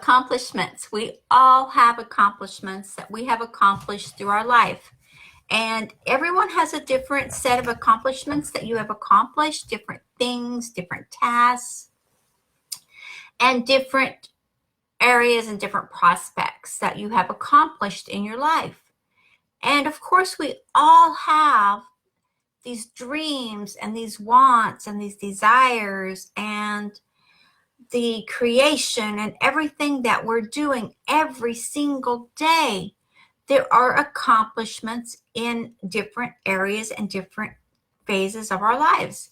Accomplishments. We all have accomplishments that we have accomplished through our life. And everyone has a different set of accomplishments that you have accomplished, different things, different tasks, and different areas and different prospects that you have accomplished in your life. And of course, we all have these dreams and these wants and these desires and the creation and everything that we're doing every single day. There are accomplishments in different areas and different phases of our lives.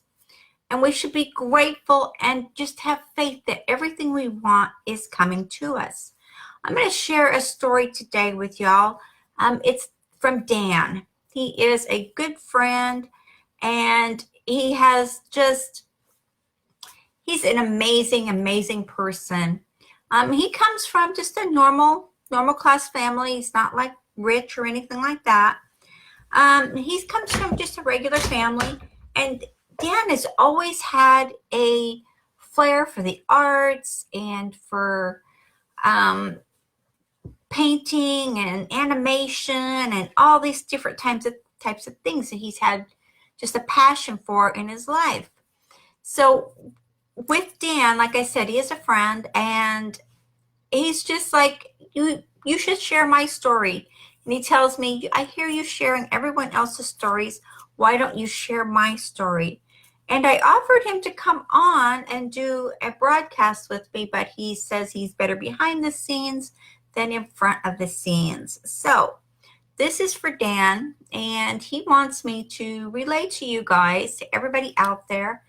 And we should be grateful and just have faith that everything we want is coming to us. I'm going to share a story today with y'all. It's from Dan. He is a good friend, and he's an amazing person. He comes from just a normal class family. He's not like rich or anything like that. He comes from just a regular family, and Dan has always had a flair for the arts and for painting and animation and all these different types of things that he's had just a passion for in his life. So with Dan, like I said, he is a friend, and he's just like, you should share my story. And he tells me, I hear you sharing everyone else's stories. Why don't you share my story? And I offered him to come on and do a broadcast with me, but he says he's better behind the scenes than in front of the scenes. So this is for Dan, and he wants me to relay to you guys, to everybody out there,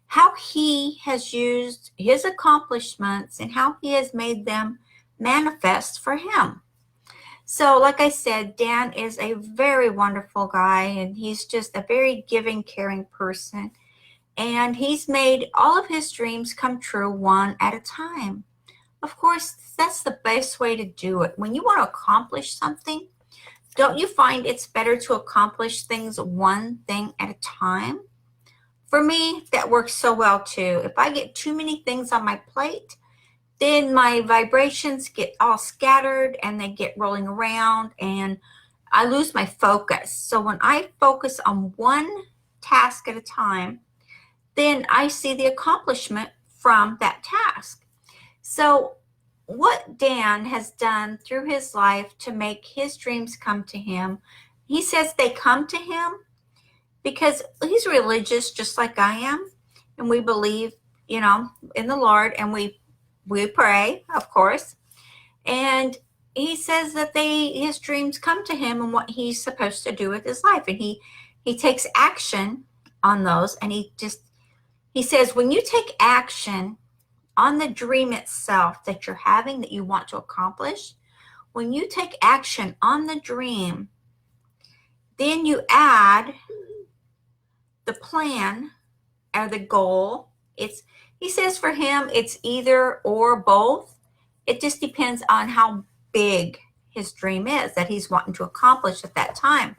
how he has used his accomplishments and how he has made them manifest for him. So like I said, Dan is a very wonderful guy, and he's just a very giving, caring person. And he's made all of his dreams come true one at a time. Of course, that's the best way to do it. When you want to accomplish something, don't you find it's better to accomplish things one thing at a time? For me, that works so well too. If I get too many things on my plate, then my vibrations get all scattered and they get rolling around and I lose my focus. So when I focus on one task at a time, then I see the accomplishment from that task. So what Dan has done through his life to make his dreams come to him, he says they come to him because he's religious just like I am, and we believe, in the Lord, and we pray, of course. And he says that his dreams come to him and what he's supposed to do with his life, and he takes action on those. And he says, when you take action on the dream itself that you're having, that you want to accomplish, when you take action on the dream, then you add the plan or the goal. He says for him, it's either or both. It just depends on how big his dream is that he's wanting to accomplish at that time.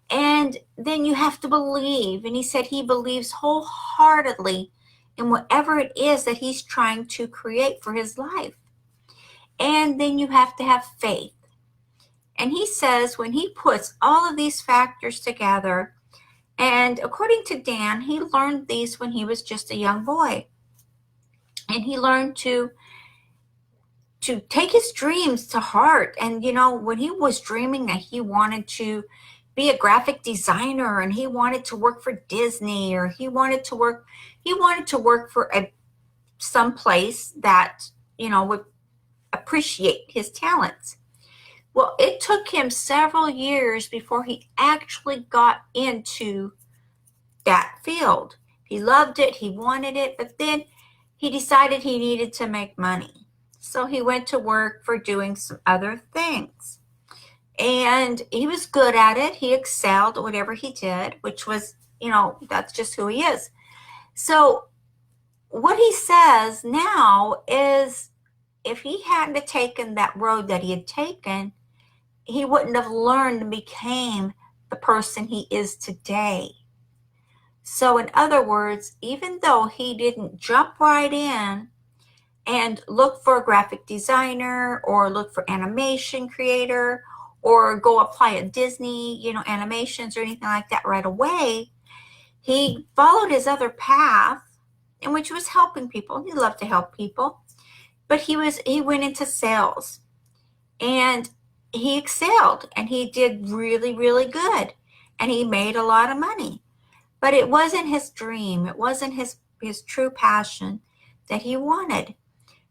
And then you have to believe. And he said he believes wholeheartedly in whatever it is that he's trying to create for his life. And then you have to have faith. And he says when he puts all of these factors together, and according to Dan, he learned these when he was just a young boy. And he learned to take his dreams to heart. And, when he was dreaming that he wanted to be a graphic designer and he wanted to work for Disney, or he wanted to work for some place that, would appreciate his talents. Well, it took him several years before he actually got into that field. He loved it, he wanted it, but then he decided he needed to make money. So he went to work for doing some other things. And he was good at it. He excelled at whatever he did, which was, that's just who he is. So what he says now is if he hadn't taken that road that he had taken, he wouldn't have learned and became the person he is today. So in other words, even though he didn't jump right in and look for a graphic designer or look for animation creator or go apply at Disney, animations or anything like that right away. He followed his other path, in which was helping people. He loved to help people, but he went into sales, and he excelled, and he did really, really good, and he made a lot of money. But it wasn't his dream. It wasn't his true passion that he wanted.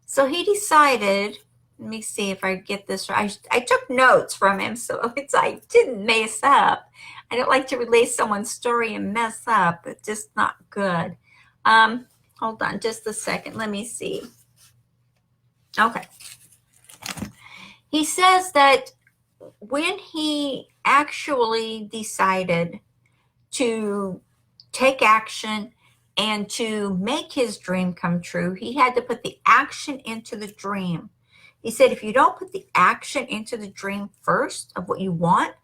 So he decided, let me see if I get this right. I took notes from him, so I didn't mess up. I don't like to relate someone's story and mess up. It's just not good. Hold on just a second. Let me see. Okay. He says that when he actually decided to take action and to make his dream come true, he had to put the action into the dream. He said, if you don't put the action into the dream first of what you want,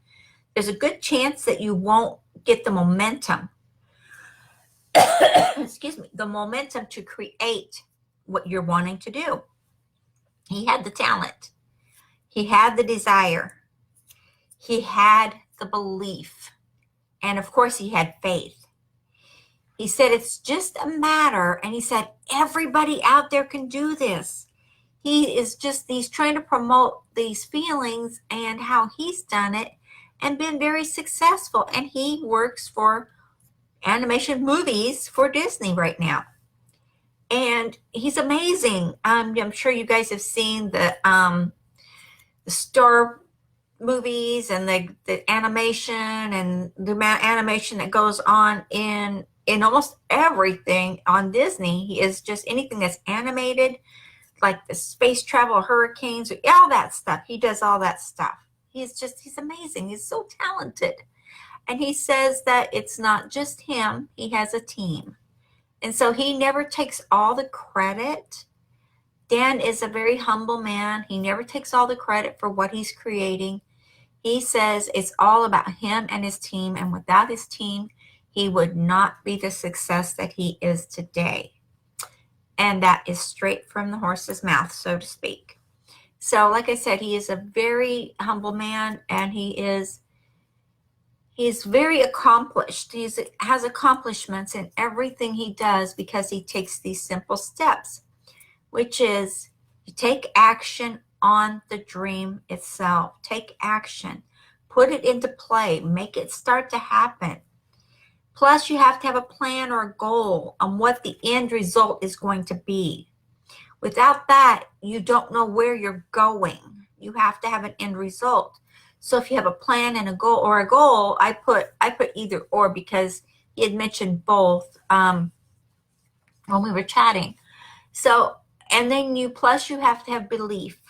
there's a good chance that you won't get the momentum. Excuse me, the momentum to create what you're wanting to do. He had the talent. He had the desire. He had the belief. And of course, he had faith. He said, it's just a matter, and he said, everybody out there can do this. He's trying to promote these feelings and how he's done it and been very successful. And he works for animation movies for Disney right now. And he's amazing. I'm sure you guys have seen the Star movies and the animation and the amount of animation that goes on in almost everything on Disney. He is just anything that's animated, like the space travel, hurricanes, all that stuff. He does all that stuff. He's amazing. He's so talented. And he says that it's not just him. He has a team. And so he never takes all the credit. Dan is a very humble man. He never takes all the credit for what he's creating. He says it's all about him and his team. And without his team, he would not be the success that he is today. And that is straight from the horse's mouth, so to speak. So like I said, he is a very humble man, and he's very accomplished. He has accomplishments in everything he does because he takes these simple steps, which is you take action on the dream itself. Take action. Put it into play. Make it start to happen. Plus, you have to have a plan or a goal on what the end result is going to be. Without that, you don't know where you're going. You have to have an end result. So if you have a plan and a goal, I put either or because he had mentioned both when we were chatting. So, and then you have to have belief.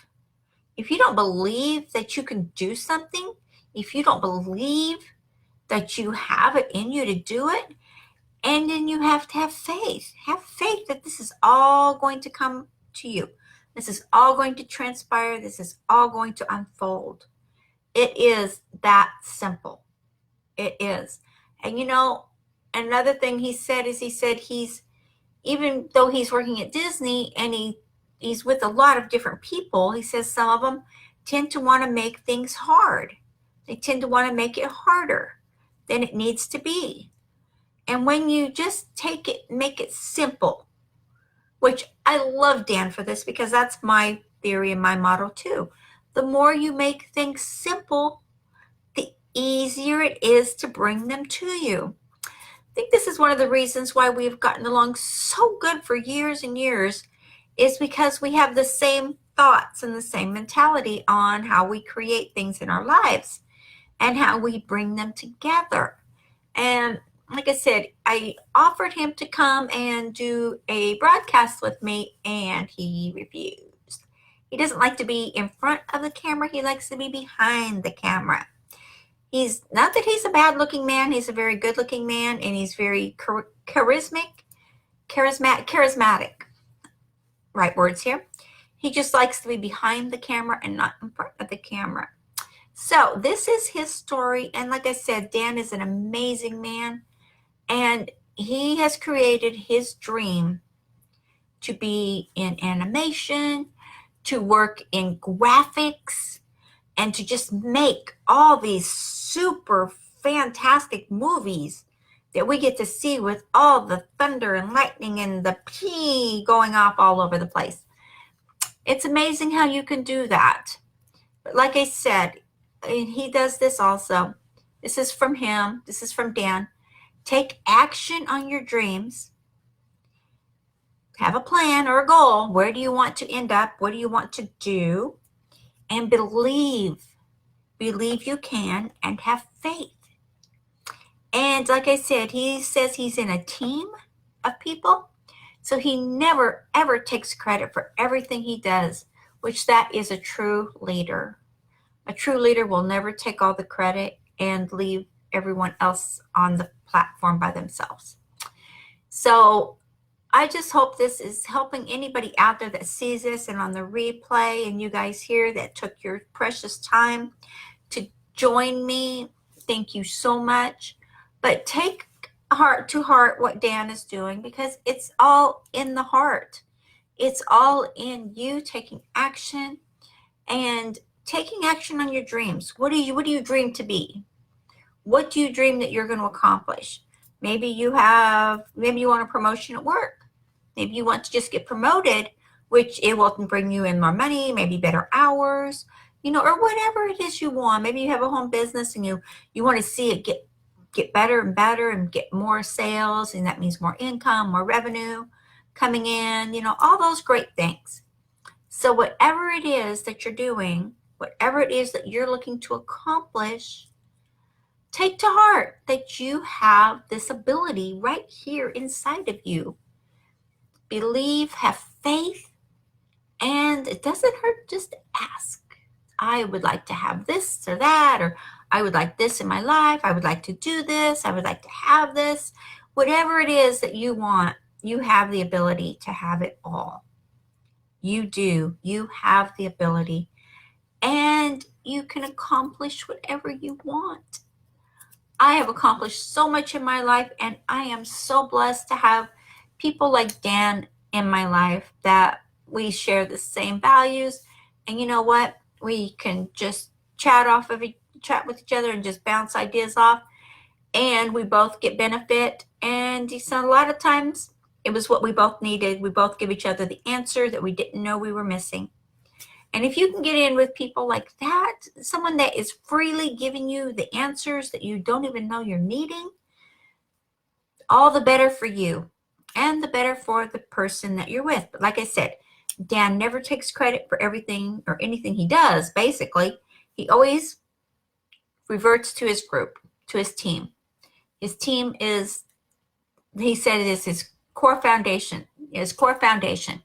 If you don't believe that you can do something, if you don't believe that you have it in you to do it, and then you have to have faith. Have faith that this is all going to come to you. This is all going to transpire. This is all going to unfold. It is that simple. It is. And another thing he said he's, even though he's working at Disney and he's with a lot of different people, he says some of them tend to want to make things hard. They tend to want to make it harder than it needs to be. And when you just make it simple, which I love Dan for this because that's my theory and my motto too. The more you make things simple, the easier it is to bring them to you. I think this is one of the reasons why we've gotten along so good for years and years, is because we have the same thoughts and the same mentality on how we create things in our lives and how we bring them together. And like I said, I offered him to come and do a broadcast with me, and he refused. He doesn't like to be in front of the camera. He likes to be behind the camera. He's not that he's a bad-looking man. He's a very good-looking man, and he's very charismatic. Right words here. He just likes to be behind the camera and not in front of the camera. So this is his story. And like I said, Dan is an amazing man. And he has created his dream to be in animation, to work in graphics, and to just make all these super fantastic movies that we get to see with all the thunder and lightning and the pee going off all over the place. It's amazing how you can do that. But like I said, he does this also. This is from him. This is from Dan. Take action on your dreams. Have a plan or a goal. Where do you want to end up? What do you want to do? And believe. Believe you can, and have faith. And like I said, he says he's in a team of people. So he never, ever takes credit for everything he does, which that is a true leader. A true leader will never take all the credit and leave everyone else on the platform by themselves. So I just hope this is helping anybody out there that sees this and on the replay, and you guys here that took your precious time to join me. Thank you so much. But take heart to heart what Dan is doing, because it's all in the heart. It's all in you taking action and taking action on your dreams. What do you dream to be? What do you dream that you're going to accomplish? Maybe you want a promotion at work. Maybe you want to just get promoted, which it will bring you in more money, maybe better hours, or whatever it is you want. Maybe you have a home business and you want to see it get better and better and get more sales, and that means more income, more revenue coming in, all those great things. So whatever it is that you're doing, whatever it is that you're looking to accomplish, take to heart that you have this ability right here inside of you. Believe, have faith, and it doesn't hurt just to ask. I would like to have this or that, or I would like this in my life. I would like to do this. I would like to have this. Whatever it is that you want, you have the ability to have it all. You do. You have the ability, and you can accomplish whatever you want. I have accomplished so much in my life, and I am so blessed to have people like Dan in my life that we share the same values. And you know what? We can just chat with each other and just bounce ideas off, and we both get benefit. And so a lot of times it was what we both needed. We both give each other the answer that we didn't know we were missing. And if you can get in with people like that, someone that is freely giving you the answers that you don't even know you're needing, all the better for you and the better for the person that you're with. But like I said, Dan never takes credit for everything or anything he does, basically. He always reverts to his group, to his team. His team is, he said, it is his core foundation. His core foundation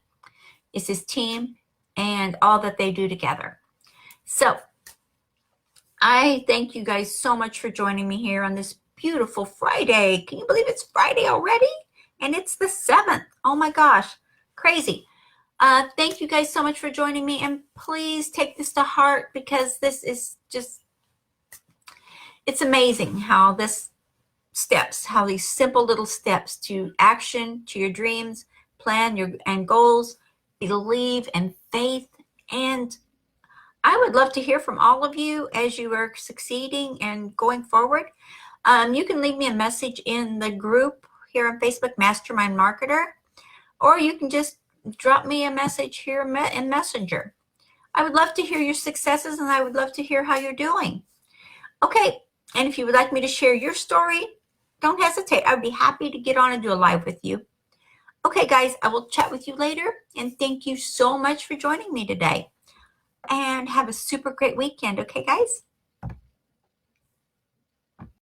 is his team and all that they do together. So I thank you guys so much for joining me here on this beautiful Friday. Can you believe it's Friday already? And it's the 7th. Oh my gosh, crazy. Thank you guys so much for joining me, and please take this to heart, because this is just, it's amazing how these simple little steps to action, to your dreams, plan and goals, believe and faith. And I would love to hear from all of you as you are succeeding and going forward. You can leave me a message in the group here on Facebook, Mastermind Marketer, or you can just drop me a message here in Messenger. I would love to hear your successes, and I would love to hear how you're doing. Okay, and if you would like me to share your story, don't hesitate. I would be happy to get on and do a live with you. Okay, guys, I will chat with you later, and thank you so much for joining me today. And have a super great weekend, okay, guys?